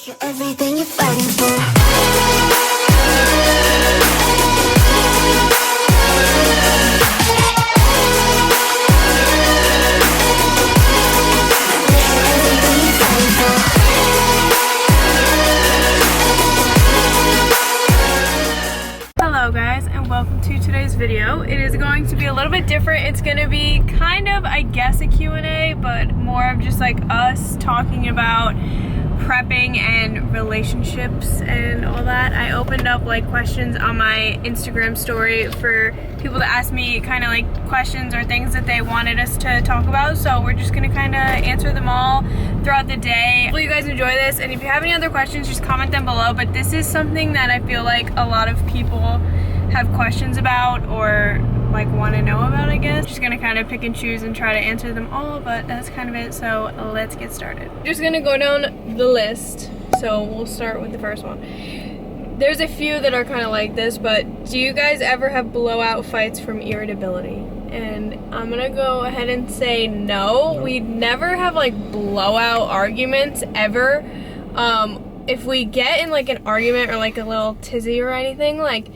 You're everything you're fighting for. Hello guys, and welcome to today's video. It is going to be a little bit different. It's going to be kind of, I guess, a Q&A, but more of just like us talking about prepping and relationships and all that. I opened up like questions on my Instagram story for people to ask me kind of like questions or things that they wanted us to talk about. So we're just gonna kind of answer them all throughout the day. Hopefully you guys enjoy this, and if you have any other questions, just comment them below. But this is something that I feel like a lot of people have questions about or like want to know about, I guess. Just gonna kind of pick and choose and try to answer them all, but that's kind of it. So let's get started. Just gonna go down the list. So we'll start with the first one. There's a few that are kind of like this, but do you guys ever have blowout fights from irritability? And I'm gonna go ahead and say no. We never have like blowout arguments ever. If we get in like an argument or like a little tizzy or anything, like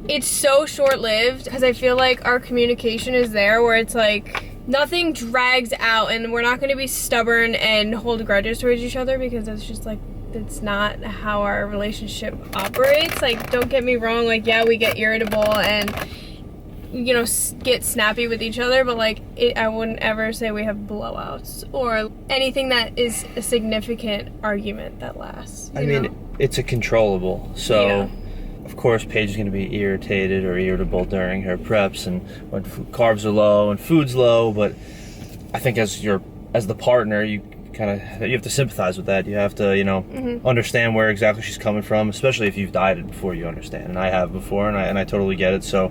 it's so short-lived because I feel like our communication is there where it's like nothing drags out, and we're not going to be stubborn and hold grudges towards each other because that's just like, that's not how our relationship operates. Like, don't get me wrong, like yeah, we get irritable and you know, get snappy with each other, but like I wouldn't ever say we have blowouts or anything that is a significant argument that lasts. I mean, it's a controllable, so yeah. Of course, Paige is going to be irritated or irritable during her preps and when carbs are low and food's low. But I think as the partner, you have to sympathize with that. You have to, you know, understand where exactly she's coming from, especially if you've dieted before. You understand, and I have before, and I totally get it. So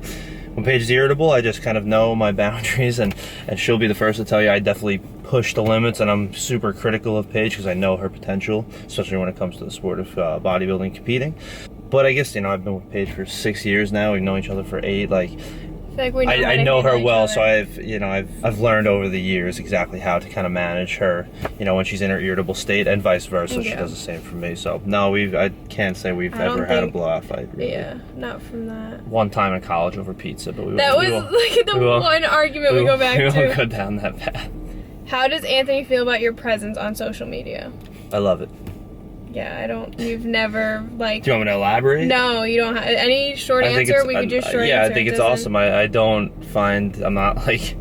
when Paige is irritable, I just kind of know my boundaries, and she'll be the first to tell you I definitely push the limits, and I'm super critical of Paige because I know her potential, especially when it comes to the sport of bodybuilding, competing. But I guess, you know, I've been with Paige for 6 years now. We've known each other for 8. I know her well, so I've learned over the years exactly how to kind of manage her, you know, when she's in her irritable state, and vice versa. Yeah. She does the same for me. So no, I can't say we've ever had a blowout fight. Really. Yeah, not from that. One time in college over pizza, but one argument we go back to. We won't go down that path. How does Anthony feel about your presence on social media? I love it. Yeah, you've never, like... Do you want me to elaborate? No, you don't have... Any short answer? We could just short answer. Yeah, I think it's awesome. I'm not, like,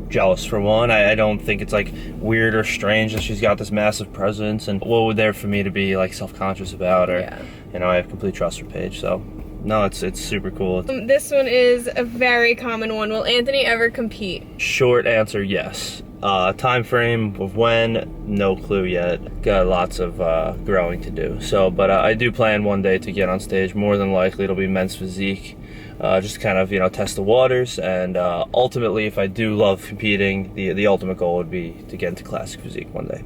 jealous for one. I don't think it's, like, weird or strange that she's got this massive presence, and what would there for me to be, like, self-conscious about, or, you know, I have complete trust for Paige, so... No, it's super cool. This one is a very common one. Will Anthony ever compete? Short answer, yes. Time frame of when, no clue yet. Got lots of growing to do. So, but I do plan one day to get on stage. More than likely, it'll be men's physique. Just to kind of, you know, test the waters. And ultimately, if I do love competing, the ultimate goal would be to get into classic physique one day.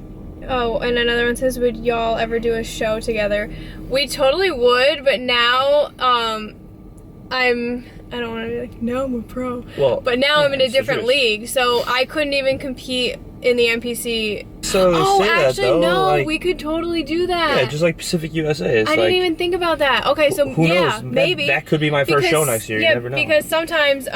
Oh, and another one says, would y'all ever do a show together? We totally would, but now, I don't want to be like, now I'm a pro. Well, but now I'm in a different league, so I couldn't even compete in the NPC. So we could totally do that. Yeah, just like Pacific USA. I didn't even think about that. Okay, so who knows? Maybe. That could be my first show next year. You never know. Because sometimes,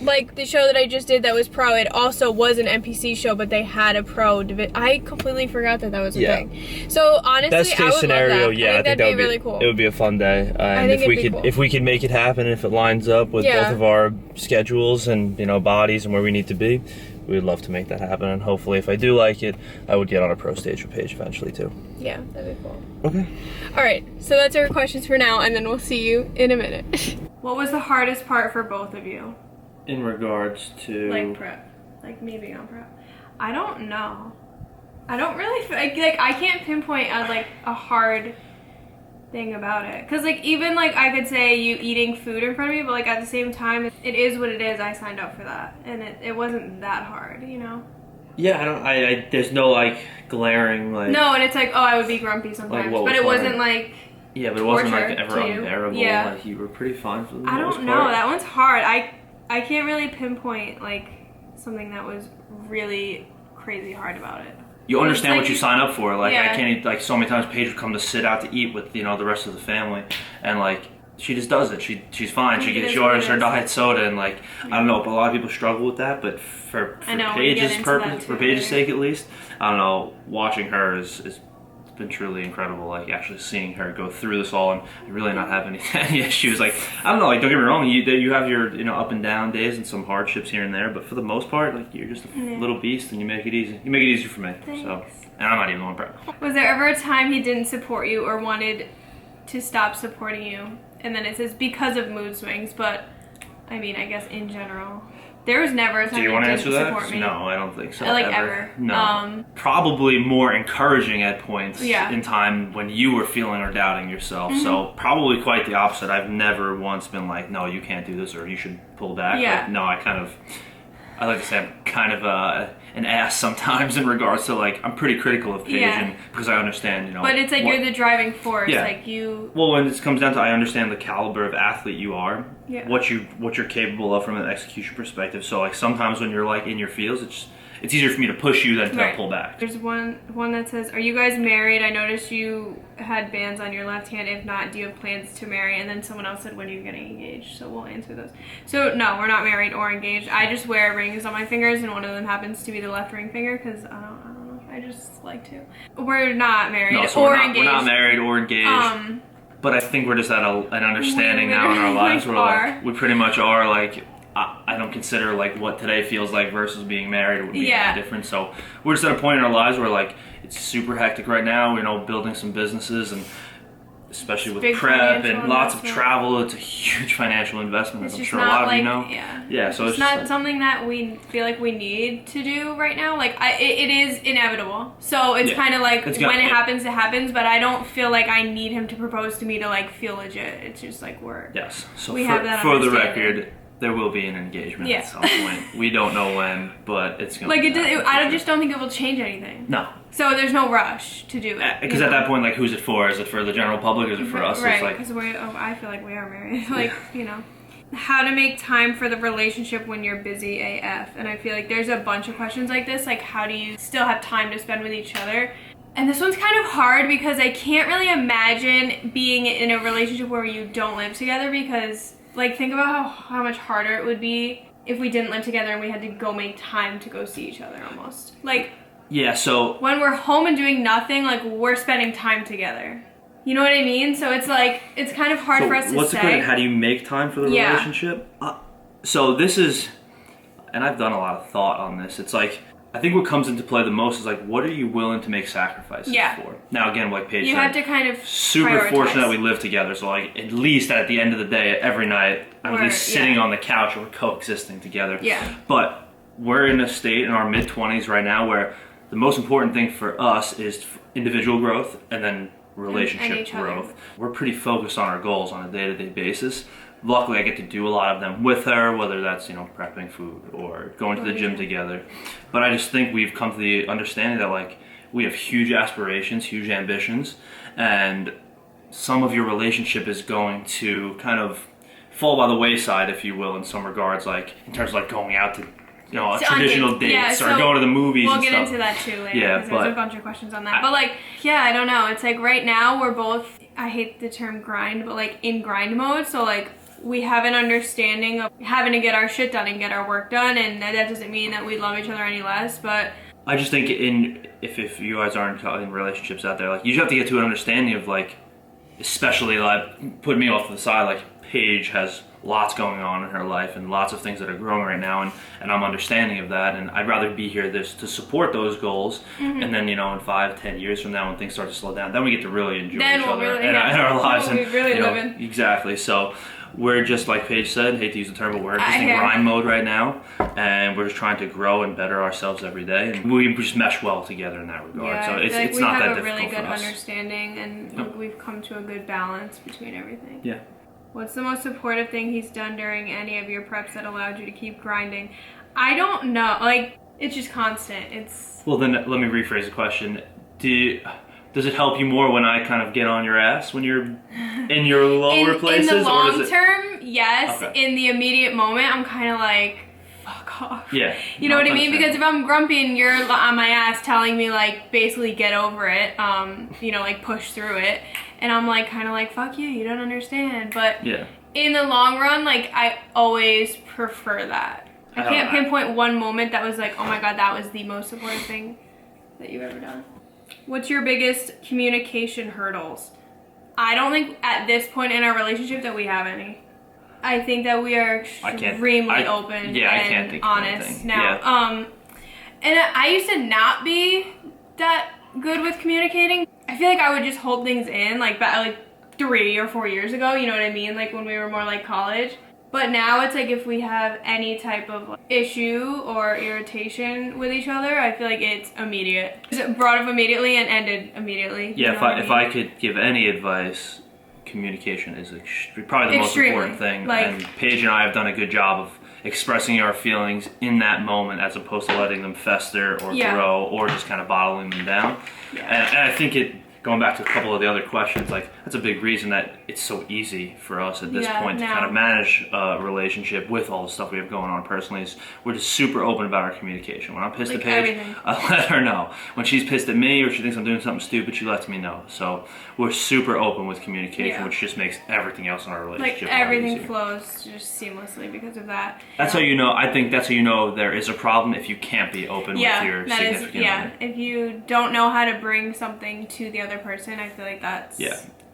like the show that I just did that was pro, it also was an NPC show, but they had a pro division. I completely forgot that was a thing. So honestly, best case I would scenario, love that. I think that'd be really cool. It would be a fun day. And if we could make it happen, if it lines up with both of our schedules and, you know, bodies and where we need to be, we would love to make that happen, and hopefully if I do like it, I would get on a pro stage with Paige eventually too. Yeah, that'd be cool. Okay. Alright, so that's our questions for now, and then we'll see you in a minute. What was the hardest part for both of you? In regards to... Like prep. Like me being on prep. I don't know. I don't really, like I can't pinpoint a hard thing about it, because like even like I could say you eating food in front of me, but like at the same time it is what it is. I signed up for that, and it wasn't that hard, you know. Yeah, I there's no like glaring like. No, and it's like, oh, I would be grumpy sometimes, but it wasn't like. Yeah, but it wasn't like ever unbearable. Yeah. Like you were pretty fine for the most part. I don't know. That one's hard. I can't really pinpoint like something that was really crazy hard about it. you understand like what you sign up for. Like, yeah. I can't eat, like, so many times Paige would come to sit out to eat with, you know, the rest of the family, and like, she just does it. She's fine. She orders her diet soda, and like, I don't know, but a lot of people struggle with that. But for Paige's purpose, for Paige's sake at least, I don't know, watching her is been truly incredible. Like, actually seeing her go through this all and really not have any issues. Like, I don't know, like, don't get me wrong, you have your, you know, up and down days and some hardships here and there, but for the most part, like, you're just a little beast, and you make it easy. You make it easy for me. Thanks. So, and I'm not even the one pregnant. Was there ever a time he didn't support you or wanted to stop supporting you? And then it says because of mood swings, but I mean, I guess in general. There was never a time he didn't support me. No, I don't think so. Like ever. No. Probably more encouraging at points in time when you were feeling or doubting yourself. So probably quite the opposite. I've never once been like, no, you can't do this, or you should pull back. Yeah. Like, no, I like to say I'm kind of an ass sometimes in regards to, like, I'm pretty critical of Paige, and because I understand, you know. But it's like you're the driving force, like you. Well, when it comes down to, I understand the caliber of athlete you are, what you're capable of from an execution perspective. So, like, sometimes when you're like in your feels, it's easier for me to push you than to pull back. There's one that says, "Are you guys married? I noticed you had bands on your left hand. If not, do you have plans to marry?" And then someone else said, "When are you getting engaged?" So we'll answer those. So no, we're not married or engaged. I just wear rings on my fingers, and one of them happens to be the left ring finger because I don't know. I just like to. We're not married or engaged. We're not married or engaged. But I think we're just at an understanding now in our lives where, like, we pretty much are, like, I don't consider, like, what today feels like versus being married would be any different. So we're just at a point in our lives where, like, it's super hectic right now, you know, building some businesses, and especially with prep and lots of travel, it's a huge financial investment, as I'm sure a lot of you know. Yeah, so it's not something that we feel like we need to do right now. Like, it is inevitable. So it's kind of like, when it happens, it happens, but I don't feel like I need him to propose to me to, like, feel legit. It's just like we're... Yes, so for the record, there will be an engagement at some point. We don't know when, but it's going to be. I just don't think it will change anything. No. So there's no rush to do it. Because at that point, like, who's it for? Is it for the general public? Is it for us? Right, because I feel like we are married. Like, you know. How to make time for the relationship when you're busy AF. And I feel like there's a bunch of questions like this. Like, how do you still have time to spend with each other? And this one's kind of hard because I can't really imagine being in a relationship where you don't live together, because... Like, think about how much harder it would be if we didn't live together and we had to go make time to go see each other almost. Like, yeah, so... when we're home and doing nothing, like, we're spending time together. You know what I mean? So it's like, it's kind of hard for us to say. What's the question? How do you make time for the relationship? So this is... And I've done a lot of thought on this. It's like... I think what comes into play the most is, like, what are you willing to make sacrifices for? Now, again, like Paige said, you have to kind of super fortunate that we live together. So, like, at least at the end of the day, every night, I'm at least sitting on the couch or coexisting together. Yeah. But we're in a state in our mid-20s right now where the most important thing for us is individual growth and then relationship growth. We're pretty focused on our goals on a day-to-day basis. Luckily, I get to do a lot of them with her, whether that's, you know, prepping food or going to the gym together. But I just think we've come to the understanding that, like, we have huge aspirations, huge ambitions, and some of your relationship is going to kind of fall by the wayside, if you will, in some regards, like, in terms of, like, going out to, you know, traditional dates or going to the movies and stuff. We'll get into that too later. Yeah, but there's a bunch of questions on that. But, like, yeah, I don't know. It's like right now we're both, I hate the term grind, but, like, in grind mode. So, like, we have an understanding of having to get our shit done and get our work done, and that doesn't mean that we love each other any less, but... I just think if you guys aren't in relationships out there, like, you just have to get to an understanding of, like, especially, like, put me off to the side, like, Paige has lots going on in her life and lots of things that are growing right now, and I'm understanding of that, and I'd rather be here to support those goals, and then, you know, in 5-10 years from now when things start to slow down, then we get to really enjoy each other and our lives. We really live in. Exactly, so... We're just, like Paige said, hate to use the term, but we're just in grind mode right now, and we're just trying to grow and better ourselves every day, and we just mesh well together in that regard. Yeah, so it's not that difficult for us. we have a really good understanding, and we've come to a good balance between everything. Yeah. What's the most supportive thing he's done during any of your preps that allowed you to keep grinding? I don't know. Like, it's just constant. It's... Well, then let me rephrase the question. Does it help you more when I kind of get on your ass when you're in your lower places? In the long term, yes. Okay. In the immediate moment, I'm kind of like, fuck off. Yeah. You know what I mean? Because if I'm grumpy and you're on my ass telling me, like, basically get over it, you know, like, push through it, and I'm, like, kind of like, fuck you don't understand. But in the long run, like, I always prefer that. I can't pinpoint one moment that was like, oh my god, that was the most important thing that you've ever done. What's your biggest communication hurdles? I don't think at this point in our relationship that we have any. I think that we are extremely open and honest now. And I used to not be that good with communicating. I feel like I would just hold things in, like 3 or 4 years ago, you know what I mean? Like when we were more like college. But now it's like if we have any type of issue or irritation with each other, I feel like it's immediate. It's brought up immediately and ended immediately. Yeah, if I could give any advice, communication is probably the most important thing. Like, and Paige and I have done a good job of expressing our feelings in that moment as opposed to letting them fester or grow or just kind of bottling them down. Yeah. And I think going back to a couple of the other questions, like that's a big reason that it's so easy for us at this point to kind of manage a relationship with all the stuff we have going on personally. Is we're just super open about our communication. When I'm pissed at Paige, I let her know. When she's pissed at me or she thinks I'm doing something stupid, she lets me know. So we're super open with communication, which just makes everything else in our relationship like everything flows just seamlessly because of that. That's how you know. I think that's how you know there is a problem if you can't be open with your significant other. If you don't know how to bring something to the other person, I feel like that's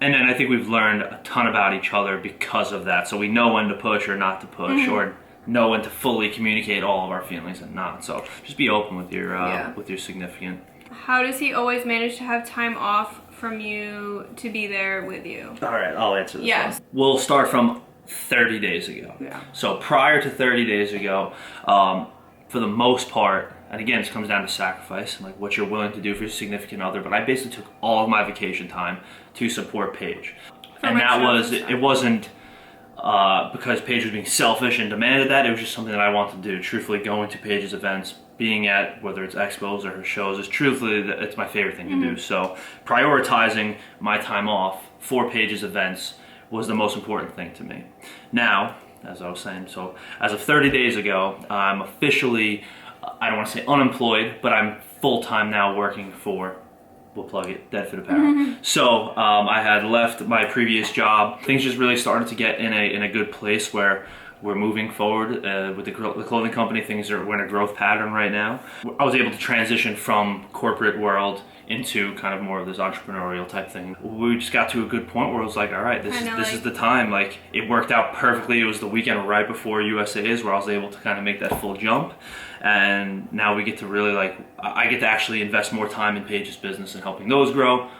and then I think we've learned a ton about each other because of that, so we know when to push or not to push, or know when to fully communicate all of our feelings and not. So just be open with your significant. How does he always manage to have time off from you to be there with you? All right, I'll answer this one. We'll start from 30 days ago. So prior to 30 days ago, for the most part, and again, this comes down to sacrifice and like what you're willing to do for your significant other, but I basically took all of my vacation time to support Paige. And that was, it wasn't because Paige was being selfish and demanded that, it was just something that I wanted to do. Truthfully, going to Paige's events, being at whether it's expos or her shows, is truthfully, it's my favorite thing to do. So prioritizing my time off for Paige's events was the most important thing to me. Now, as I was saying, so as of 30 days ago, I'm officially, I don't want to say unemployed, but I'm full-time now working for, we'll plug it, Deadfit Apparel. So I had left my previous job. Things just really started to get in a good place where we're moving forward with the clothing company. We're in a growth pattern right now. I was able to transition from corporate world into kind of more of this entrepreneurial type thing. We just got to a good point where it was like, all right, this is the time. Like, it worked out perfectly. It was the weekend right before USA's where I was able to kind of make that full jump. And now we get to really I get to actually invest more time in Paige's business and helping those grow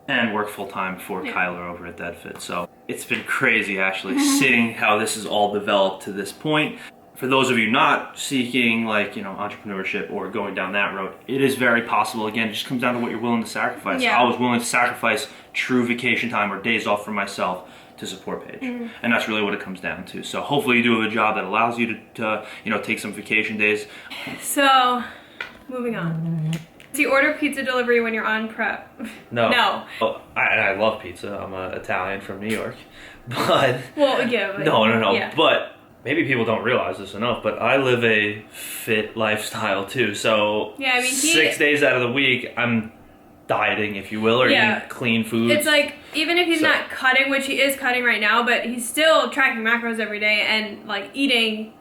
and work full time for Kyler over at Deadfit. So it's been crazy actually seeing how this has all developed to this point. For those of you not seeking entrepreneurship or going down that road, it is very possible. Again, it just comes down to what you're willing to sacrifice. I was willing to sacrifice true vacation time or days off for myself to support Paige. And that's really what it comes down to. So hopefully you do have a job that allows you to take some vacation days. So, moving on. Do you order pizza delivery when you're on prep? No. No. Oh, I love pizza. I'm Italian from New York. But... Well, yeah. No. Yeah. But... maybe people don't realize this enough, but I live a fit lifestyle too. So 6 days out of the week, I'm dieting, if you will, or eating clean foods. It's like, even if he's not cutting, which he is cutting right now, but he's still tracking macros every day and eating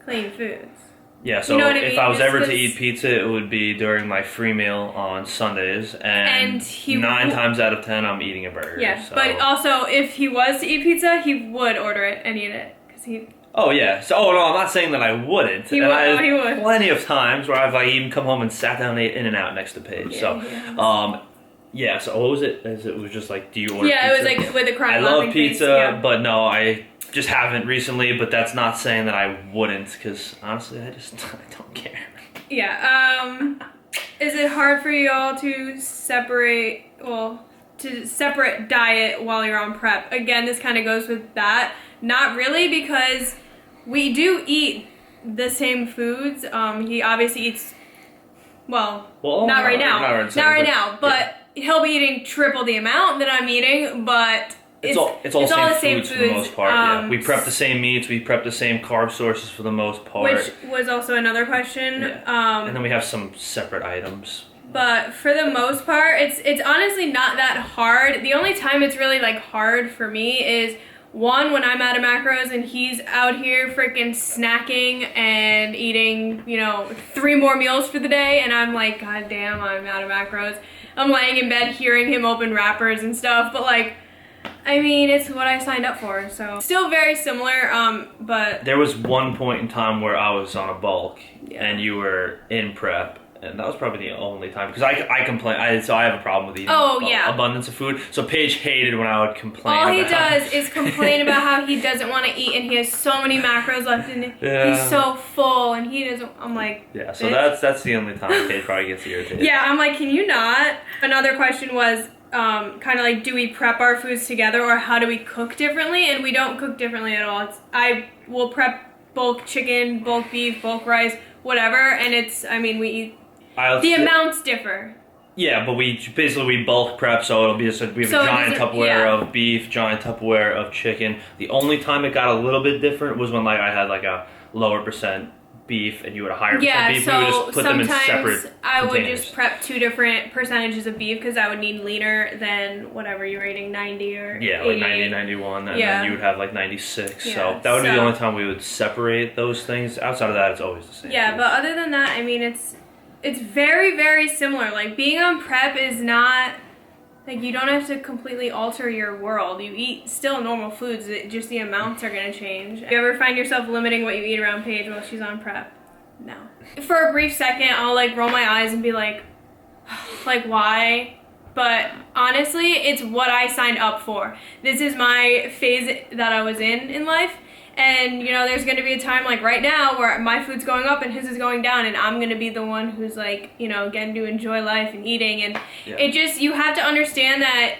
clean foods. Yeah, so if I was ever to eat pizza, it would be during my free meal on Sundays, and 9 times out of 10, I'm eating a burger. Yeah, so. But also, if he was to eat pizza, he would order it and eat it, because he... Oh, yeah. So, no, I'm not saying that I wouldn't. He would. He would. Plenty of times where I've even come home and sat down and ate In-N-Out next to Paige. So what was it? It was just do you order pizza? Yeah, it was with the crying I love pizza, but no, I just haven't recently, but that's not saying that I wouldn't, because honestly, I don't care. Yeah, is it hard for y'all to separate diet while you're on prep? Again, this kind of goes with that. Not really, because we do eat the same foods. He obviously eats, not right now, but he'll be eating triple the amount that I'm eating, but It's all the same foods for the most part. Yeah. We prep the same meats. We prep the same carb sources for the most part. Which was also another question. Yeah. And then we have some separate items. But for the most part, it's honestly not that hard. The only time it's really like hard for me is one, when I'm out of macros and he's out here freaking snacking and eating, 3 more meals for the day, and I'm like, God damn, I'm out of macros. I'm laying in bed hearing him open wrappers and stuff, but like, I mean, it's what I signed up for, so. Still very similar, but. There was one point in time where I was on a bulk and you were in prep. And that was probably the only time, because I complain. So I have a problem with eating abundance of food. So Paige hated when I would complain. All he does is complain about how he doesn't want to eat, and he has so many macros left, and he's so full, and he doesn't. I'm like, yeah. So that's the only time Paige probably gets irritated. Yeah, I'm like, can you not? Another question was kind of like, do we prep our foods together, or how do we cook differently? And we don't cook differently at all. I will prep bulk chicken, bulk beef, bulk rice, whatever, and we eat. The amounts differ. Yeah, but we bulk prep, so it'll be we have a giant Tupperware of beef, giant Tupperware of chicken. The only time it got a little bit different was when I had a lower percent beef and you had a higher percent beef. So we would just put them in separate I would containers. just prep 2 different percentages of beef because I would need leaner than whatever you're eating, 90 or 88. 90, 91, and then you would have 96. Yeah, so that would be the only time we would separate those things. Outside of that, it's always the same. Yeah, but other than that, it's very, very similar. Like, being on prep is not, you don't have to completely alter your world. You eat still normal foods, just the amounts are gonna change. You ever find yourself limiting what you eat around Paige while she's on prep? No. For a brief second, I'll roll my eyes and be like, why? But honestly, it's what I signed up for. This is my phase that I was in life. And, there's going to be a time right now where my food's going up and his is going down, and I'm going to be the one who's getting to enjoy life and eating. And you have to understand that,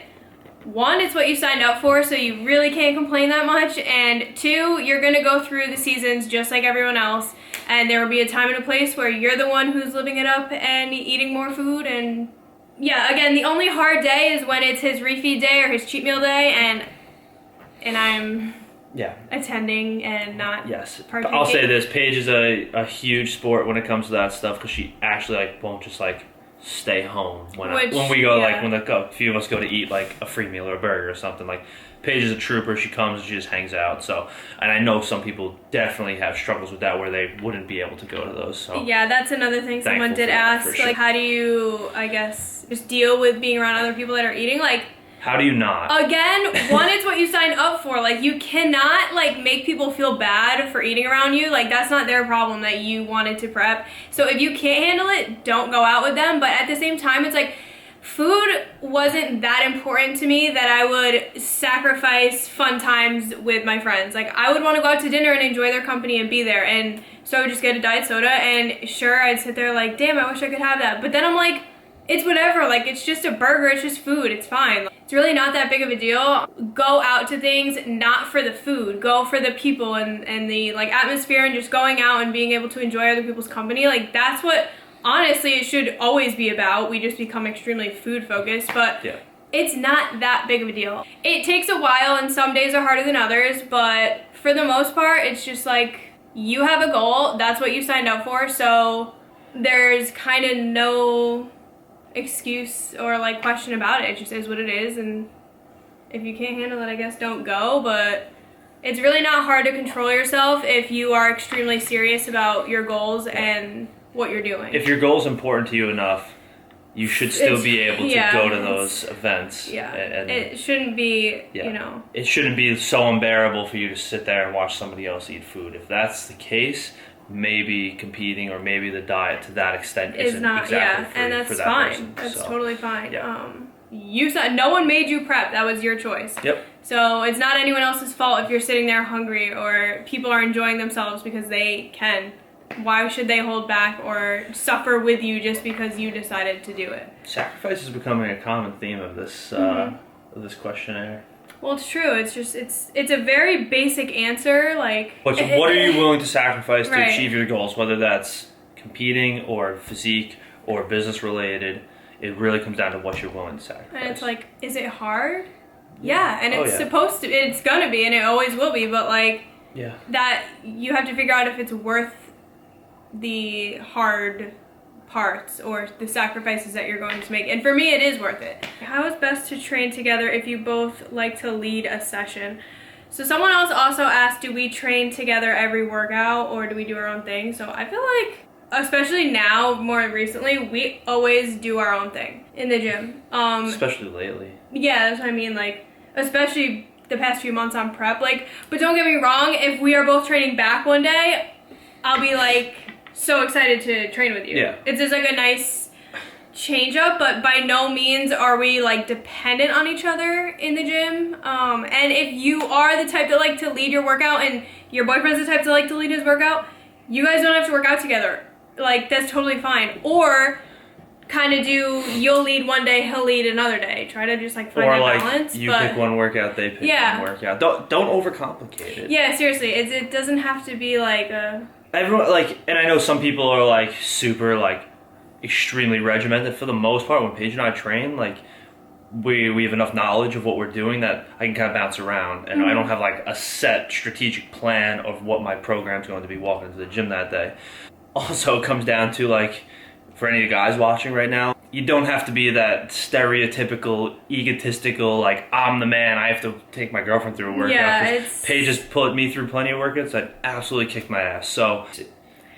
1, it's what you signed up for, so you really can't complain that much. And 2, you're going to go through the seasons just like everyone else. And there will be a time and a place where you're the one who's living it up and eating more food. And yeah, again, the only hard day is when it's his refeed day or his cheat meal day, and I'm attending and not partaking. I'll say this, Paige is a huge sport when it comes to that stuff, because she actually won't just stay home when we go when a few of us go to eat a free meal or a burger or something. Paige is a trooper. She comes and she just hangs out. So, and I know some people definitely have struggles with that where they wouldn't be able to go to those. So yeah, that's another thing someone did ask. Sure. How do you, just deal with being around other people that are eating? How do you not? Again, 1, it's what you signed up for. You cannot, make people feel bad for eating around you. That's not their problem that you wanted to prep. So if you can't handle it, don't go out with them. But at the same time, it's food wasn't that important to me that I would sacrifice fun times with my friends. I would want to go out to dinner and enjoy their company and be there. And so I would just get a diet soda, and sure, I'd sit there damn, I wish I could have that. But then I'm it's whatever, it's just a burger, it's just food, it's fine. It's really not that big of a deal. Go out to things not for the food, go for the people and the atmosphere, and just going out and being able to enjoy other people's company. That's what, honestly, it should always be about. We just become extremely food focused, but it's not that big of a deal. It takes a while, and some days are harder than others, but for the most part, it's just you have a goal, that's what you signed up for, so there's kind of no excuse or question about it. It just is what it is, and if you can't handle it, I guess don't go. But it's really not hard to control yourself if you are extremely serious about your goals and what you're doing. If your goal's important to you enough, you should still be able to go to those events. Yeah, and it shouldn't be, It shouldn't be so unbearable for you to sit there and watch somebody else eat food. If that's the case, maybe competing or maybe the diet to that extent isn't not exactly free and that's for that fine. person. That's totally fine. You said no one made you prep. That was your choice. Yep. So it's not anyone else's fault if you're sitting there hungry or people are enjoying themselves because they can. Why should they hold back or suffer with you just because you decided to do it? Sacrifice is becoming a common theme of this of this questionnaire. Well, it's true. It's just it's a very basic answer. What are you willing to sacrifice to achieve your goals? Whether that's competing or physique or business related, it really comes down to what you're willing to sacrifice. And it's is it hard? Yeah, and it's supposed to, it's gonna be, and it always will be, but like, that you have to figure out if it's worth the hard parts or the sacrifices that you're going to make. And for me, it is worth it. How is best to train together if you both like to lead a session? So someone else also asked, do we train together every workout or do we do our own thing? So I feel like, especially now, more recently, we always do our own thing in the gym. Especially lately. Yeah, that's what I mean, like, especially the past few months on prep. Like, but don't get me wrong, if we are both training back one day, I'll be like so excited to train with you. Yeah. It's just like a nice change up, but by no means are we like dependent on each other in the gym. And if you are the type that like to lead your workout and your boyfriend's the type to like to lead his workout, you guys don't have to work out together. Like, that's totally fine. Or kind of do, you'll lead one day, he'll lead another day. Try to just like find that balance. Or like you pick one workout, they pick one workout. Don't overcomplicate it. Yeah, seriously, it doesn't have to be like a... Everyone, like, and I know some people are like super like extremely regimented. For the most part, when Paige and I train, like we have enough knowledge of what we're doing that I can kind of bounce around, and I don't have like a set strategic plan of what my program's going to be walking into the gym that day. Also, it comes down to like, for any of the guys watching right now, you don't have to be that stereotypical, egotistical, like, I'm the man, I have to take my girlfriend through a workout. Yeah, Paige has put me through plenty of workouts, I'd absolutely kick my ass. So,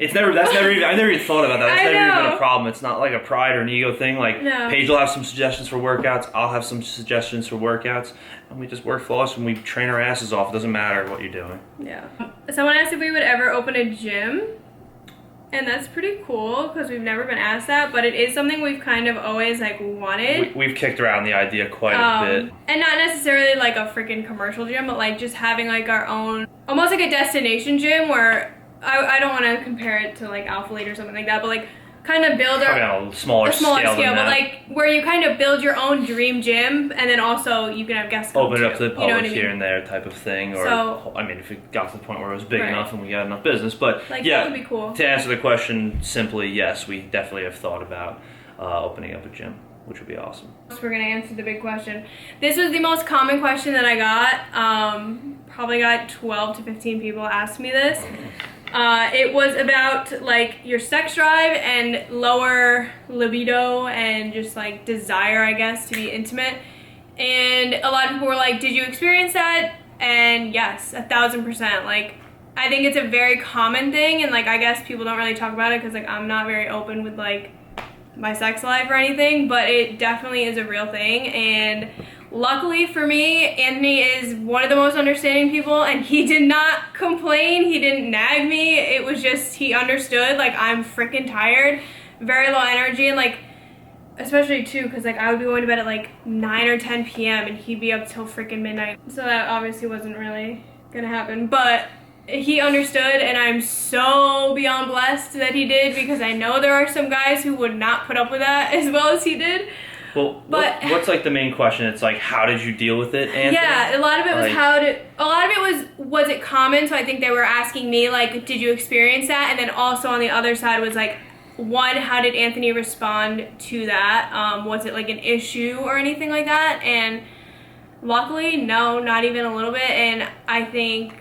I've never even thought about that. That's never even been a problem. It's not like a pride or an ego thing. Like, Paige will have some suggestions for workouts, I'll have some suggestions for workouts, and we just work flawless and we train our asses off. It doesn't matter what you're doing. Yeah. Someone asked if we would ever open a gym. And that's pretty cool because we've never been asked that, but it is something we've kind of always like wanted. We've kicked around the idea quite a bit. And not necessarily like a freaking commercial gym, but like just having like our own, almost like a destination gym where, I don't want to compare it to like Alpha Lead or something like that, but like kind of build on a smaller scale but like where you kind of build your own dream gym, and then also you can have guests come open it up to the public, you know what I mean? Here and there type of thing. Or so, I mean, if it got to the point where it was big enough and we got enough business, but like, yeah, that would be cool. To answer the question simply, yes, we definitely have thought about opening up a gym, which would be awesome. We're gonna answer the big question. This was the most common question that I got. Probably got 12 to 15 people asked me this. It was about like your sex drive and lower libido and just like desire, I guess, to be intimate. And a lot of people were like, did you experience that? And yes, 1000%. Like, I think it's a very common thing, and like I guess people don't really talk about it because like I'm not very open with like my sex life or anything, but it definitely is a real thing. And luckily for me, Anthony is one of the most understanding people, and he did not complain, he didn't nag me. It was just, he understood, like, I'm freaking tired, very low energy, and like, especially too, because like I would be going to bed at like 9 or 10 p.m. and he'd be up till freaking midnight. So that obviously wasn't really gonna happen, but he understood, and I'm so beyond blessed that he did, because I know there are some guys who would not put up with that as well as he did. Well, but what's like the main question? It's like, how did you deal with it, Anthony? Yeah, a lot of it was was it common? So I think they were asking me, like, did you experience that? And then also on the other side was like, one, how did Anthony respond to that? Was it like an issue or anything like that? And luckily, no, not even a little bit. And I think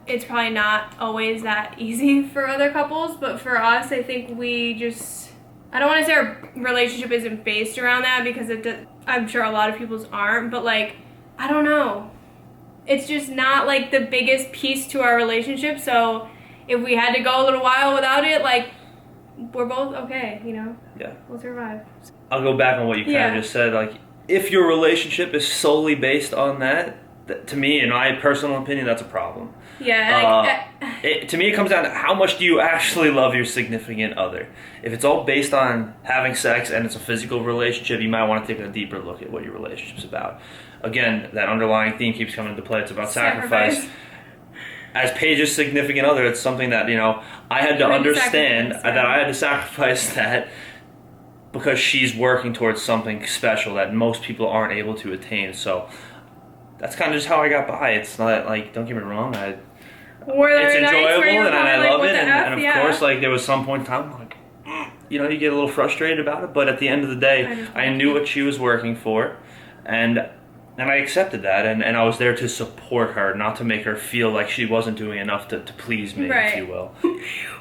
it's probably not always that easy for other couples, but for us, I think we just, I don't want to say our relationship isn't based around that, because I'm sure a lot of people's aren't, but like, I don't know. It's just not like the biggest piece to our relationship, so if we had to go a little while without it, like, we're both okay, you know? Yeah. We'll survive. I'll go back on what you kind of just said. Like, if your relationship is solely based on that, to me, in my personal opinion, that's a problem. Yeah. To me, it comes down to how much do you actually love your significant other. If it's all based on having sex and it's a physical relationship, you might want to take a deeper look at what your relationship's about. Again, that underlying theme keeps coming into play. It's about sacrifice. As Paige's significant other, it's something that, you know, I had to understand that I had to sacrifice that because she's working towards something special that most people aren't able to attain. So that's kind of just how I got by. It's not like, don't get me wrong, it's enjoyable and I love it, and of course, like, there was some point in time like, you know, you get a little frustrated about it, but at the end of the day, I knew what she was working for, and And I accepted that, and I was there to support her, not to make her feel like she wasn't doing enough to please me, Right. if you will.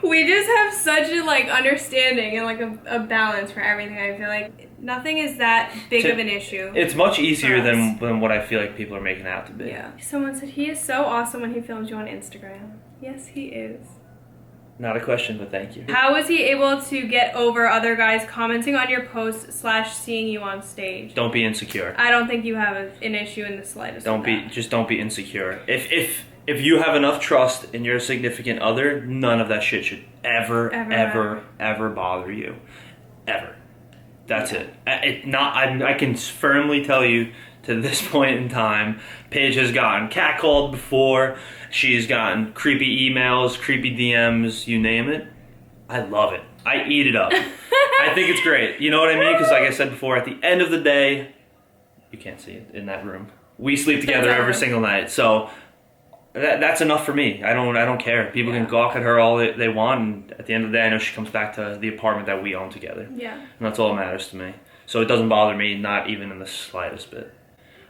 We just have such a like understanding and like a balance for everything. I feel like nothing is that big of an issue. It's much easier than what I feel like people are making it out to be. Yeah. Someone said he is so awesome when he films you on Instagram. Yes, he is. Not a question, but thank you. How was he able to get over other guys commenting on your posts / seeing you on stage? Don't be insecure. I don't think you have an issue in the slightest. Don't be insecure. If you have enough trust in your significant other, none of that shit should ever bother you, ever. That's it. I can firmly tell you, to this point in time, Paige has gotten catcalled before. She's gotten creepy emails, creepy DMs, you name it. I love it. I eat it up. I think it's great. You know what I mean? Because like I said before, at the end of the day, you can't see it in that room. We sleep together every single night. So that's enough for me. I don't care. People can gawk at her all they want, and at the end of the day, I know she comes back to the apartment that we own together. Yeah. And that's all that matters to me. So it doesn't bother me, not even in the slightest bit.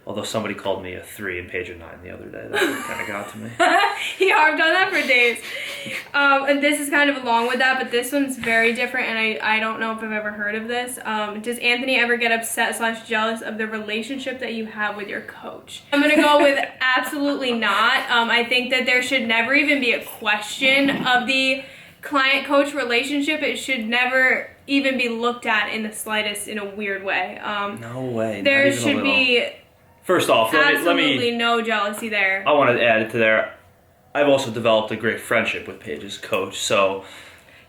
Although somebody called me a 3 and Paige a 9 the other day. That kind of got to me. He harped on that for days. And this is kind of along with that, but this one's very different, and I don't know if I've ever heard of this. Does Anthony ever get upset / jealous of the relationship that you have with your coach? I'm going to go with absolutely not. I think that there should never even be a question of the client-coach relationship. It should never even be looked at in the slightest in a weird way. No way. There should be... First off, let me no jealousy there. I want to add it to there. I've also developed a great friendship with Paige's coach, so...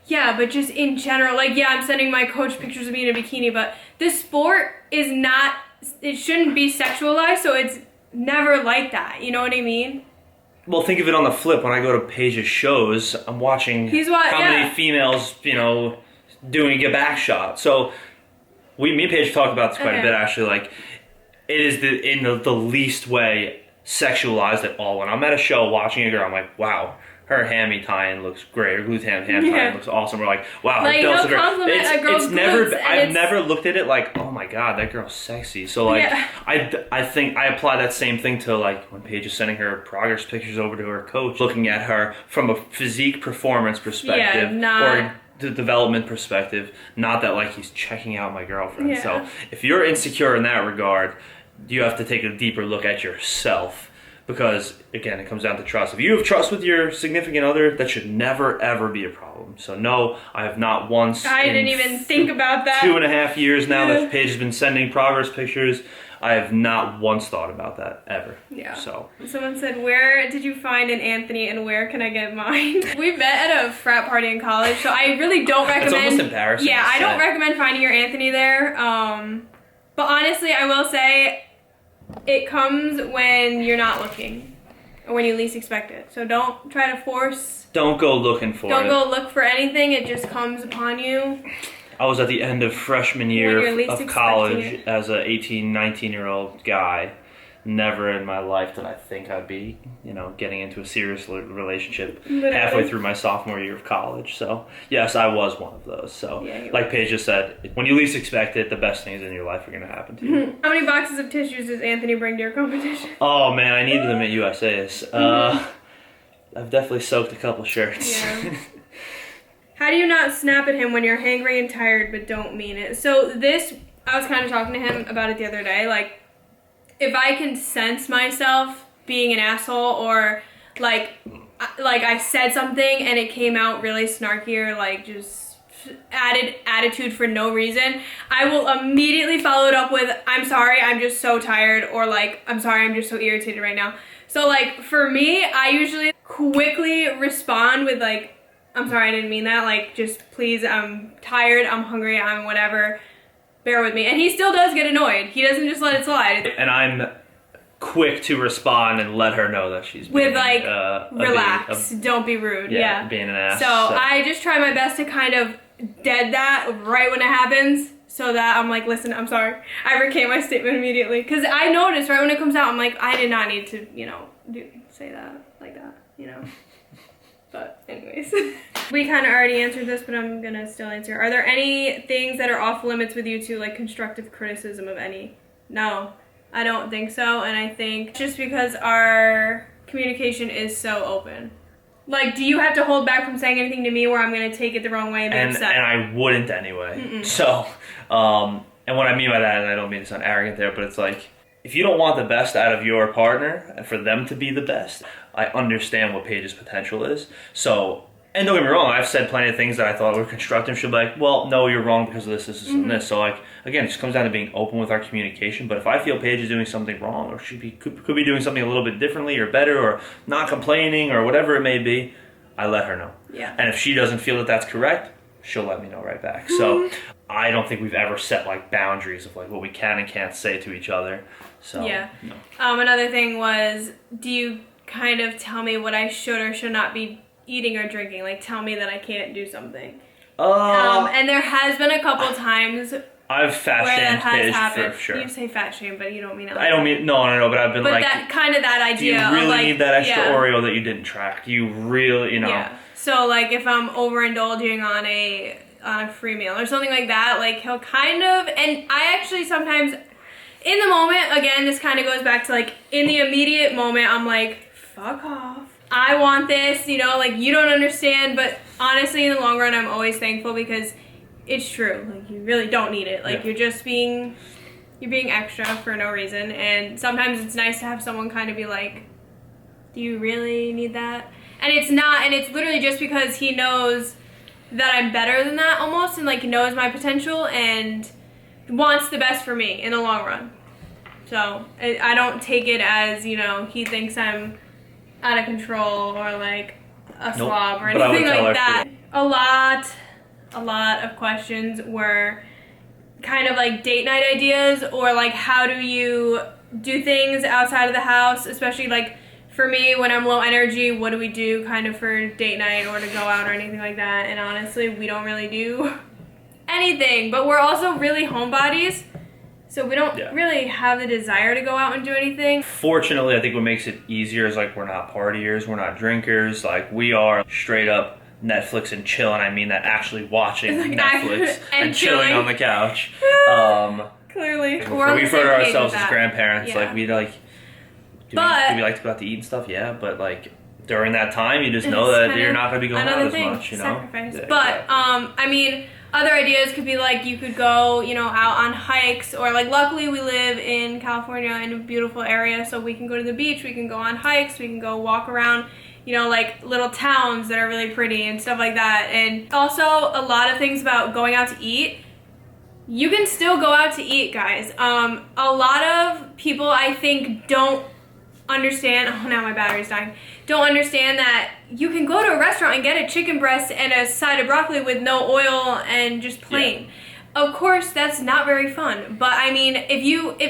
Yeah, but just in general, like, yeah, I'm sending my coach pictures of me in a bikini, but this sport is not, it shouldn't be sexualized, so it's never like that, you know what I mean? Well, think of it on the flip. When I go to Paige's shows, I'm watching many females, doing a back shot. So, me and Paige talked about this quite a bit, actually, like... It is in the least way sexualized at all. When I'm at a show watching a girl, I'm like, wow, her hammy tie-in looks great. Her glute ham tie-in looks awesome. We're like, wow, like, her delts are compliment a girl's glutes, I've never looked at it like, oh my god, that girl's sexy. So like, I think I apply that same thing to like when Paige is sending her progress pictures over to her coach, looking at her from a physique performance perspective, or the development perspective, not that like he's checking out my girlfriend. So if you're insecure in that regard, you have to take a deeper look at yourself, because again, it comes down to trust. If you have trust with your significant other, that should never ever be a problem. So no, I have not once. I didn't even think about that. 2.5 years now that Paige has been sending progress pictures, I have not once thought about that ever. Yeah. So someone said, "Where did you find an Anthony, and where can I get mine?" We met at a frat party in college, so I really don't recommend. It's almost embarrassing. Yeah, I don't recommend finding your Anthony there. But honestly, I will say, it comes when you're not looking, or when you least expect it. So don't try to force. Don't go looking for it. Don't go look for anything. It just comes upon you. I was at the end of freshman year of college as a 18, 19-year-old guy. Never in my life did I think I'd be, getting into a serious relationship halfway through my sophomore year of college. So, yes, I was one of those. So, like Paige just said, when you least expect it, the best things in your life are going to happen to you. How many boxes of tissues does Anthony bring to your competition? Oh, man, I needed them at USA's. I've definitely soaked a couple shirts. Yeah. How do you not snap at him when you're hangry and tired but don't mean it? So I was kind of talking to him about it the other day, like, if I can sense myself being an asshole, or like I said something and it came out really snarky, or like just added attitude for no reason, I will immediately follow it up with, "I'm sorry, I'm just so tired," or like, "I'm sorry, I'm just so irritated right now." So like for me, I usually quickly respond with like, "I'm sorry, I didn't mean that. Like, just please, I'm tired, I'm hungry, I'm whatever. Bear with me." And he still does get annoyed. He doesn't just let it slide. And I'm quick to respond and let her know that she's being, like, relax, don't be rude. Yeah, being an ass. So I just try my best to kind of dead that right when it happens, so that I'm like, "Listen, I'm sorry." I recant my statement immediately, because I notice right when it comes out, I'm like, I did not need to, say that like that, But anyways, we kind of already answered this, but I'm gonna still answer. Are there any things that are off limits with you two, like constructive criticism of any? No. I don't think so, and I think just because our communication is so open. Like, do you have to hold back from saying anything to me where I'm going to take it the wrong way and be upset? And I wouldn't anyway. So, and what I mean by that, and I don't mean to sound arrogant there, but it's like, if you don't want the best out of your partner and for them to be the best, I understand what Paige's potential is. So, and don't get me wrong, I've said plenty of things that I thought were constructive. She'll be like, well, no, you're wrong because of this, and this. So, like, again, it just comes down to being open with our communication. But if I feel Paige is doing something wrong, or could be doing something a little bit differently or better, or not complaining, or whatever it may be, I let her know. Yeah. And if she doesn't feel that that's correct, she'll let me know right back. So, I don't think we've ever set, like, boundaries of, like, what we can and can't say to each other. So, yeah. No. Another thing was, do you kind of tell me what I should or should not be eating or drinking? Like, tell me that I can't do something. And there has been a couple times I've fat shamed Paige for sure. You say fat shame, but you don't mean it. I don't mean no, but I've been like. But that idea. Do you really of like, need that extra Oreo that you didn't track? Do you really, Yeah. So like, if I'm overindulging on a free meal or something like that, like he'll kind of, and I actually sometimes, in the moment, again, this kind of goes back to like, in the immediate moment, I'm like, fuck off. I want this, like you don't understand, but honestly in the long run I'm always thankful because it's true. Like you really don't need it. Like you're being extra for no reason, and sometimes it's nice to have someone kind of be like, do you really need that? And it's not, and it's literally just because he knows that I'm better than that almost, and like knows my potential and wants the best for me in the long run. So I don't take it as, he thinks I'm out of control or like a slob or anything like that. A lot of questions were kind of like date night ideas, or like how do you do things outside of the house, especially like for me when I'm low energy, what do we do kind of for date night or to go out or anything like that. And honestly, we don't really do anything, but we're also really homebodies. So we don't really have the desire to go out and do anything. Fortunately, I think what makes it easier is like we're not partiers, we're not drinkers. Like we are straight up Netflix and chill, and I mean that actually watching like Netflix and chilling on the couch. Clearly. We refer to ourselves as grandparents. Like we like, do we like to go out to eat and stuff? Yeah, but like during that time, you just know that you're not going to be going out as much, Sacrifice. Yeah, but I mean, other ideas could be like you could go, out on hikes, or like luckily we live in California in a beautiful area, so we can go to the beach, we can go on hikes, we can go walk around, like little towns that are really pretty and stuff like that. And also a lot of things about going out to eat. You can still go out to eat, guys. A lot of people I think don't understand, oh now my battery's dying, don't understand that you can go to a restaurant and get a chicken breast and a side of broccoli with no oil and just plain. Yeah. Of course, that's not very fun, but I mean, if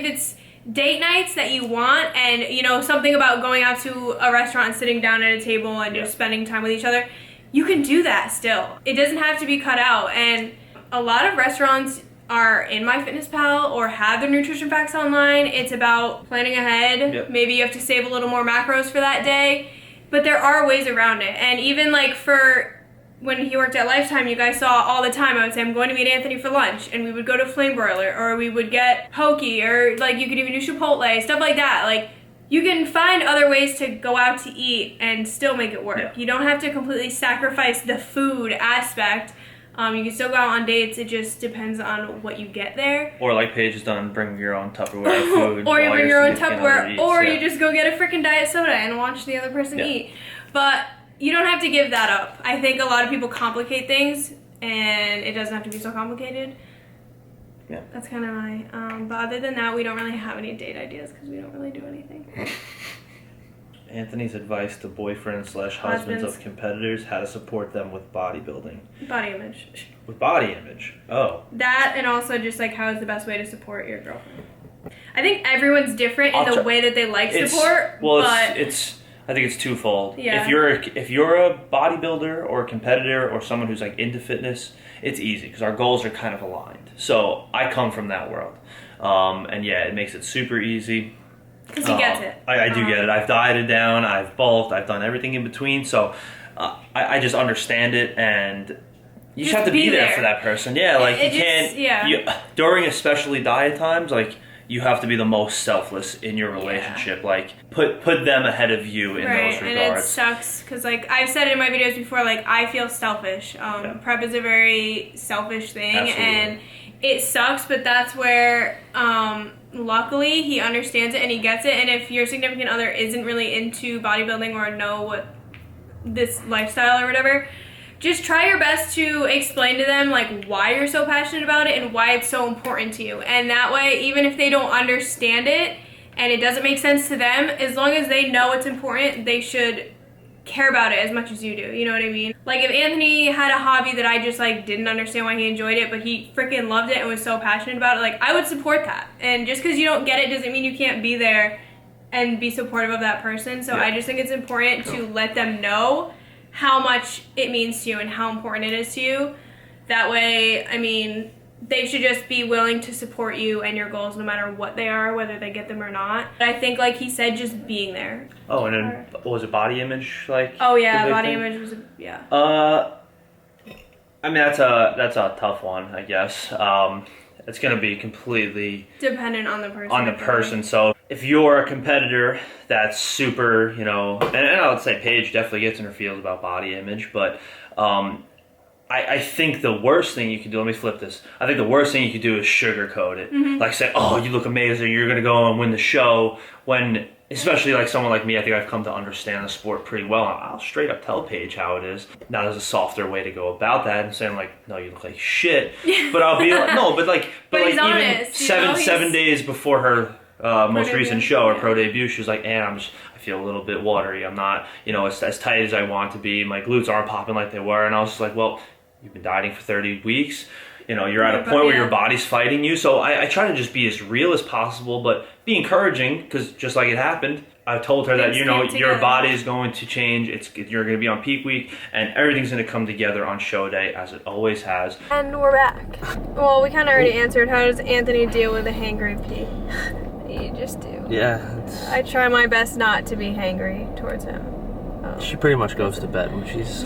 it's date nights that you want, and something about going out to a restaurant and sitting down at a table and just spending time with each other, you can do that still. It doesn't have to be cut out, and a lot of restaurants are in MyFitnessPal or have their nutrition facts online. It's about planning ahead. Yep. Maybe you have to save a little more macros for that day, but there are ways around it. And even like for when he worked at Lifetime, you guys saw all the time, I would say, I'm going to meet Anthony for lunch, and we would go to Flame Broiler, or we would get Poke, or like you could even do Chipotle, stuff like that. Like you can find other ways to go out to eat and still make it work. Yeah. You don't have to completely sacrifice the food aspect. You can still go out on dates, it just depends on what you get there. Or like Paige has done, bring your own Tupperware food. Or you bring your own Tupperware, or you just go get a freaking diet soda and watch the other person eat. But you don't have to give that up. I think a lot of people complicate things, and it doesn't have to be so complicated. Yeah. That's kind of my, but other than that, we don't really have any date ideas because we don't really do anything. Anthony's advice to boyfriends/husbands of competitors: how to support them with bodybuilding. Body image. With body image. Oh. That, and also just like how is the best way to support your girlfriend. I think everyone's different in the way that they like support. Well, it's I think it's twofold. Yeah. If you're a bodybuilder or a competitor or someone who's like into fitness, it's easy because our goals are kind of aligned. So I come from that world, and yeah, it makes it super easy. Because he gets it. I do get it. I've dieted down, I've bulked, I've done everything in between, so I just understand it, and you just have to be there for that person. Yeah, like you can't, during especially diet times, like you have to be the most selfless in your relationship. Like, put them ahead of you in those regards. And it sucks because, like, I've said it in my videos before, like, I feel selfish. Prep is a very selfish thing. Absolutely. And it sucks, but that's where, luckily, he understands it and he gets it. And if your significant other isn't really into bodybuilding or know what this lifestyle or whatever, just try your best to explain to them, like, why you're so passionate about it and why it's so important to you. And that way, even if they don't understand it and it doesn't make sense to them, as long as they know it's important, they should care about it as much as you do. You know what I mean? Like, if Anthony had a hobby that I just, like, didn't understand why he enjoyed it, but he freaking loved it and was so passionate about it, like, I would support that. And just because you don't get it doesn't mean you can't be there and be supportive of that person. So I just think it's important to let them know how much it means to you and how important it is to you. That way, I mean, they should just be willing to support you and your goals no matter what they are, whether they get them or not. I think, like he said, just being there. Oh, and then what was it, body image? Like, oh yeah, body image was I mean, that's a tough one, I guess. It's going to be completely dependent on the person. So if you're a competitor that's super, you know, and I would say Paige definitely gets in her feels about body image, but I think the worst thing you could do, let me flip this. I think the worst thing you could do is sugarcoat it. Like, say, oh, you look amazing, you're going to go and win the show, when, especially like someone like me, I think I've come to understand the sport pretty well. I'll straight up tell Paige how it is. Now there's a softer way to go about that and saying, like, no, you look like shit. But I'll be like, no, but like he's even honest, seven days before her most recent show, her pro debut, she was like, and I feel a little bit watery. I'm not, you know, as tight as I want to be. My glutes aren't popping like they were. And I was just like, well, you've been dieting for 30 weeks. You know, you're at a point where your body's fighting you. So I try to just be as real as possible, but be encouraging, because just like it happened, I told her that, you know, your body is going to change. You're going to be on peak week, and everything's going to come together on show day, as it always has. And we're back. Well, we kind of already answered. How does Anthony deal with a hangry pee? You just do. Yeah. I try my best not to be hangry towards him. She pretty much goes to bed when she's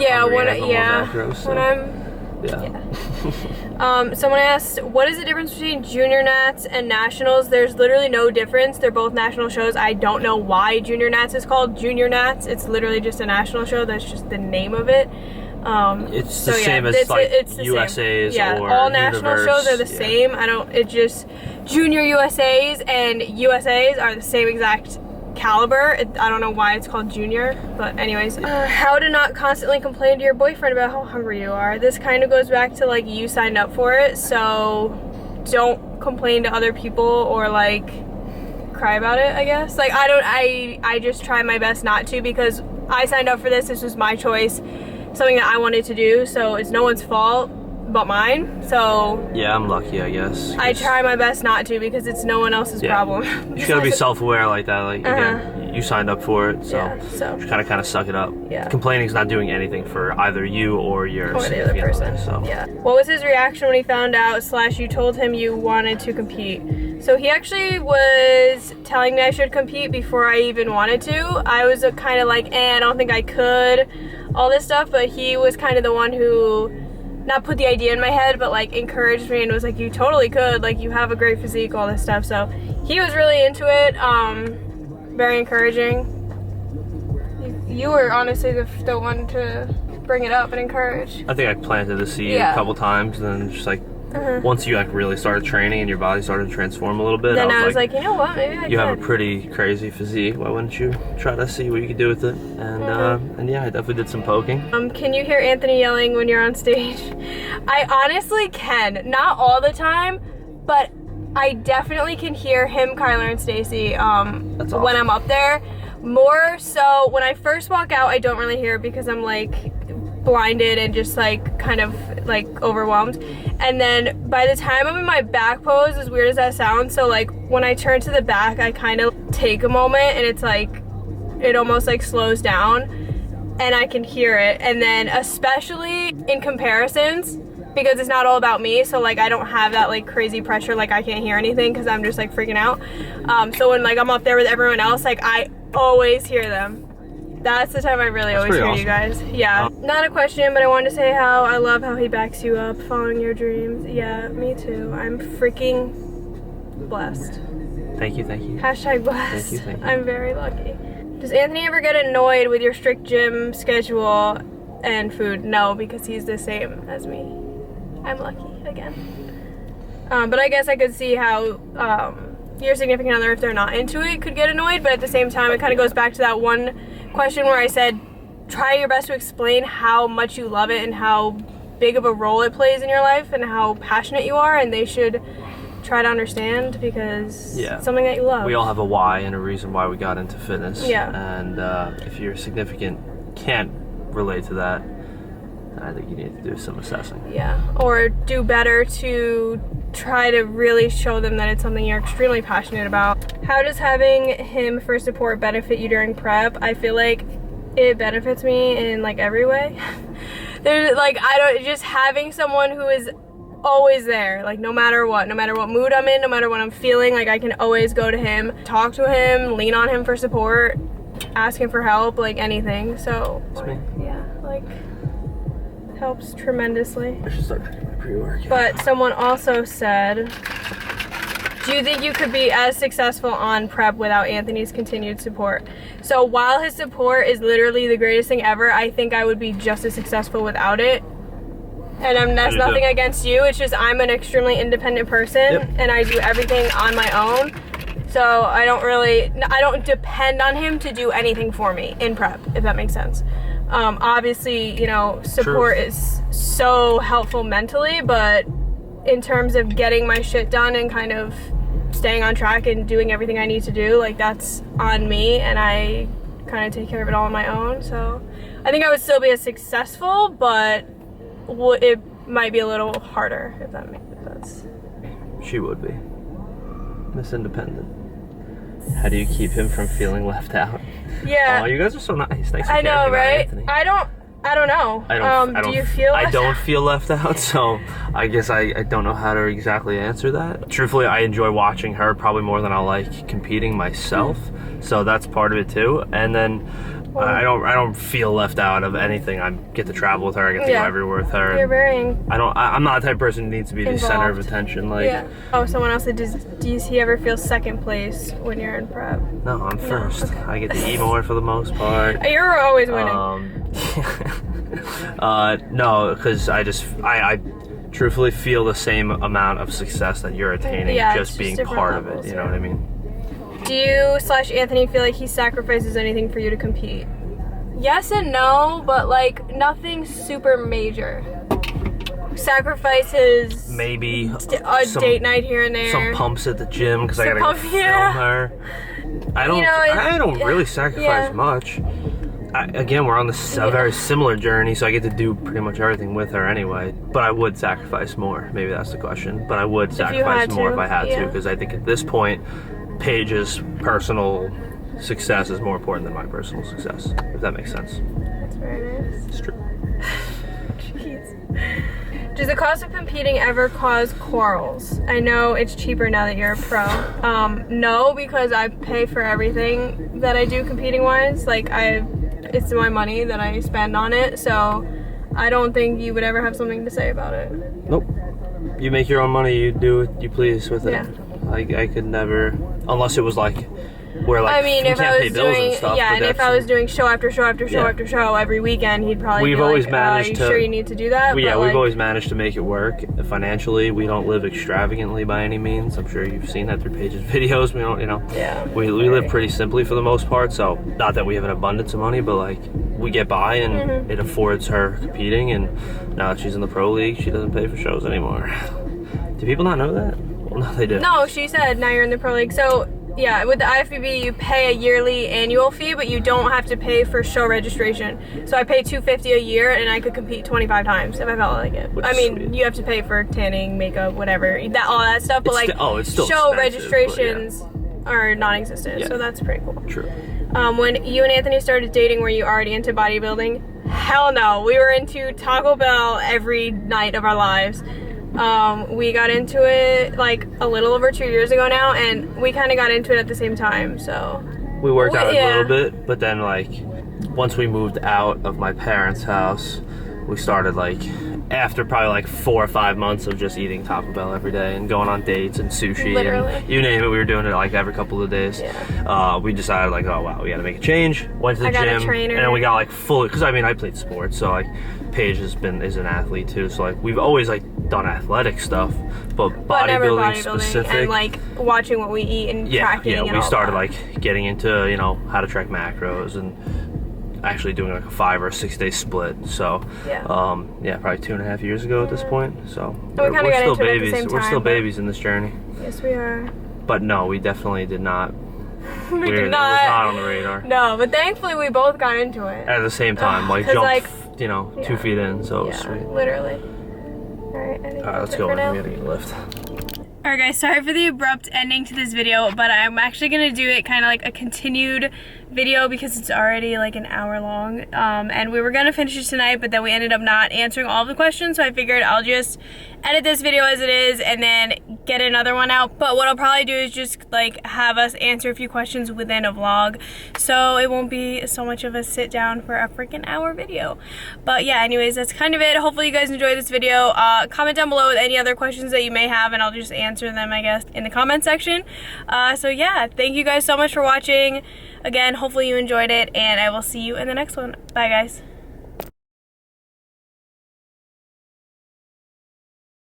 Someone asked, what is the difference between Junior Nats and Nationals? There's literally no difference. They're both national shows. I don't know why Junior Nats is called Junior Nats. It's literally just a national show. That's just the name of it. It's the same as like USA's or all national shows are the same. It's just Junior USA's and USA's are the same exact caliber. I don't know why it's called Junior, but anyways. How to not constantly complain to your boyfriend about how hungry you are. This kind of goes back to, like, you signed up for it, so don't complain to other people or, like, cry about it, I guess. Like, I just try my best not to, because I signed up for this. This was my choice, something that I wanted to do, so it's no one's fault but mine. So yeah, I'm lucky, I guess. I try my best not to, because it's no one else's problem. You gotta be self-aware like that. Like, again, you signed up for it, so you kind of suck it up. Complaining's not doing anything for either you or your the other person. So what was his reaction when he found out / you told him you wanted to compete? So he actually was telling me I should compete before I even wanted to. I was kind of like, I don't think I could, all this stuff, but he was kind of the one who not put the idea in my head, but, like, encouraged me and was like, you totally could, like, you have a great physique, all this stuff. So he was really into it, very encouraging. You were honestly the one to bring it up and encourage. I think I planted the seed a couple times, and then just like once you like really started training and your body started to transform a little bit, then I was like, you know what, maybe I You have a pretty crazy physique. Why wouldn't you try to see what you could do with it? And yeah, I definitely did some poking. Can you hear Anthony yelling when you're on stage? I honestly can. Not all the time, but I definitely can hear him, Kyler, and Stacy when I'm up there. More so when I first walk out, I don't really hear it because I'm like blinded and just like kind of like overwhelmed. And then by the time I'm in my back pose, as weird as that sounds, so like when I turn to the back, I kind of take a moment and it's like it almost like slows down and I can hear it. And then especially in comparisons, because it's not all about me, so like I don't have that like crazy pressure, like I can't hear anything because I'm just like freaking out. So when like I'm up there with everyone else, like I always hear them. That's the time I really always hear you guys. Yeah. Not a question, but I wanted to say how I love how he backs you up, following your dreams. Yeah, me too. I'm freaking blessed. Thank you. Hashtag blessed. Thank you. I'm very lucky. Does Anthony ever get annoyed with your strict gym schedule and food? No, because he's the same as me. I'm lucky again. But I guess I could see how your significant other, if they're not into it, could get annoyed. But at the same time, it kind of goes back to that one question where I said, try your best to explain how much you love it and how big of a role it plays in your life and how passionate you are, and they should try to understand because it's something that you love. We all have a why and a reason why we got into fitness. Yeah. And if your significant can't relate to that, I think you need to do some assessing. Yeah, or do better to try to really show them that it's something you're extremely passionate about. How does having him for support benefit you during prep? I feel like it benefits me in like every way. There's like, just having someone who is always there, like no matter what mood I'm in, no matter what I'm feeling, like I can always go to him, talk to him, lean on him for support, ask him for help, like anything. So yeah, like helps tremendously. I should start drinking my pre-workout. But someone also said, do you think you could be as successful on prep without Anthony's continued support? So while his support is literally the greatest thing ever, I think I would be just as successful without it. And that's nothing against you, it's just I'm an extremely independent person and I do everything on my own. So I don't depend on him to do anything for me in prep, if that makes sense. Obviously, you know, support is so helpful mentally, but in terms of getting my shit done and kind of staying on track and doing everything I need to do, like that's on me and I kind of take care of it all on my own. So I think I would still be as successful, but it might be a little harder, if that makes sense. She would be. Miss Independent. How do you keep him from feeling left out? Yeah. Oh, you guys are so nice. Thanks for I know, caring about right? Anthony. I don't know. Do you feel I left don't out? feel left out, so I guess I don't know how to exactly answer that. Truthfully, I enjoy watching her probably more than I like competing myself, so that's part of it too. And then I don't feel left out of anything. I get to travel with her. I get to go everywhere with her. You're very I'm not the type of person who needs to be the center of attention. Like, Oh, someone else said, do you ever feel second place when you're in prep? No, I'm first. Okay. I get to eat more for the most part. You're always winning. No, because I truthfully feel the same amount of success that you're attaining just being part of it. You know what I mean? Do you / Anthony feel like he sacrifices anything for you to compete? Yes and no, but like nothing super major. Sacrifices maybe a date night here and there. Some pumps at the gym because I gotta go film her. I don't really sacrifice much. Again, we're on this very similar journey, so I get to do pretty much everything with her anyway. But I would sacrifice more. Maybe that's the question. But I would sacrifice more if I had to, because I think at this point, Paige's personal success is more important than my personal success, if that makes sense. That's very nice. It's true. Jeez. Does the cost of competing ever cause quarrels? I know it's cheaper now that you're a pro. No, because I pay for everything that I do competing wise. Like it's my money that I spend on it, so I don't think you would ever have something to say about it. Nope. You make your own money, you do what you please with it. Yeah. I could never, unless it was like where like I mean, if I was doing if I was doing show after show after show after show every weekend, he'd probably we've be always like, managed are you to, sure you need to do that? Yeah, but we've like, always managed to make it work financially. We don't live extravagantly by any means. I'm sure you've seen that through Paige's videos. We don't, we live pretty simply for the most part. So not that we have an abundance of money, but like we get by and it affords her competing. And now that she's in the pro league, she doesn't pay for shows anymore. Do people not know that? Well, no, they do. No, she said now you're in the pro league. So yeah, with the IFBB you pay a yearly annual fee, but you don't have to pay for show registration. So I pay $250 a year and I could compete 25 times if I felt like it. I mean, sweet. You have to pay for tanning, makeup, whatever, all that stuff, but it's still show registrations are non-existent, so that's pretty cool. True. When you and Anthony started dating, were you already into bodybuilding? Hell no, we were into Taco Bell every night of our lives. We got into it like a little over 2 years ago now, and we kind of got into it at the same time, so. We worked out a little bit, but then like once we moved out of my parents' house, we started like after probably like 4 or 5 months of just eating Taco Bell every day and going on dates and sushi and you name it, we were doing it like every couple of days. We decided like, oh wow, we got to make a change. Went to the gym, and then we got like fully, because I mean I played sports, so like Paige is an athlete too, so like we've always like done athletic stuff, but bodybuilding specific, and like watching what we eat and tracking. Yeah, we started like getting into, you know, how to track macros and actually doing like a 5 or 6 day split. So probably 2.5 years ago at this point. So we're still babies. We're still babies in this journey. Yes, we are. But no, we definitely did not. We did not. It was not on the radar. No, but thankfully we both got into it at the same time. Like jumped, like, you know, 2 feet in. So it was sweet. Literally. All right, let's go. We gotta get a lift. Alright guys, sorry for the abrupt ending to this video, but I'm actually going to do it kind of like a continued video because it's already like an hour long. And we were going to finish it tonight, but then we ended up not answering all of the questions, so I figured I'll just edit this video as it is and then get another one out. But what I'll probably do is just like have us answer a few questions within a vlog, so it won't be so much of a sit down for a freaking hour video. But yeah, anyways, that's kind of it. Hopefully you guys enjoyed this video. Comment down below with any other questions that you may have and I'll just answer them, I guess, in the comment section. So yeah, thank you guys so much for watching. Again, hopefully you enjoyed it and I will see you in the next one. Bye guys.